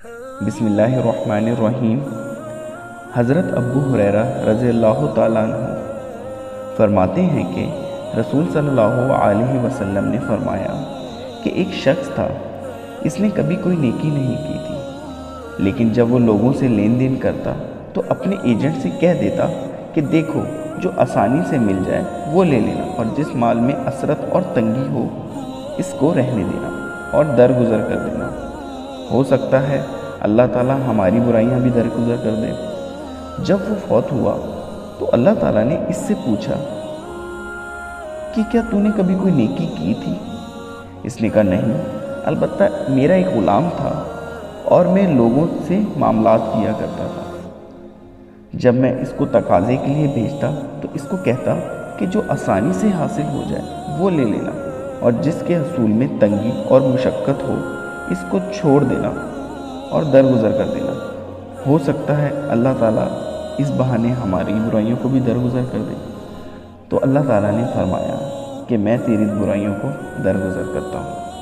بسم اللہ الرحمن الرحیم۔ حضرت ابو ہریرہ رضی اللہ تعالیٰ عنہ فرماتے ہیں کہ رسول صلی اللہ علیہ وسلم نے فرمایا کہ ایک شخص تھا، اس نے کبھی کوئی نیکی نہیں کی تھی، لیکن جب وہ لوگوں سے لین دین کرتا تو اپنے ایجنٹ سے کہہ دیتا کہ دیکھو جو آسانی سے مل جائے وہ لے لینا، اور جس مال میں عسرت اور تنگی ہو اس کو رہنے دینا اور درگزر کر دینا۔ ہو سکتا ہے اللہ تعالیٰ ہماری برائیاں بھی درگزر کر دے۔ جب وہ فوت ہوا تو اللہ تعالیٰ نے اس سے پوچھا کہ کیا تو نے کبھی کوئی نیکی کی تھی؟ اس نے کہا نہیں، البتہ میرا ایک غلام تھا اور میں لوگوں سے معاملات کیا کرتا تھا۔ جب میں اس کو تقاضے کے لیے بھیجتا تو اس کو کہتا کہ جو آسانی سے حاصل ہو جائے وہ لے لینا، اور جس کے حصول میں تنگی اور مشقت ہو اس کو چھوڑ دینا اور درگزر کر دینا۔ ہو سکتا ہے اللہ تعالیٰ اس بہانے ہماری برائیوں کو بھی درگزر کر دے۔ تو اللہ تعالیٰ نے فرمایا کہ میں تیری برائیوں کو درگزر کرتا ہوں۔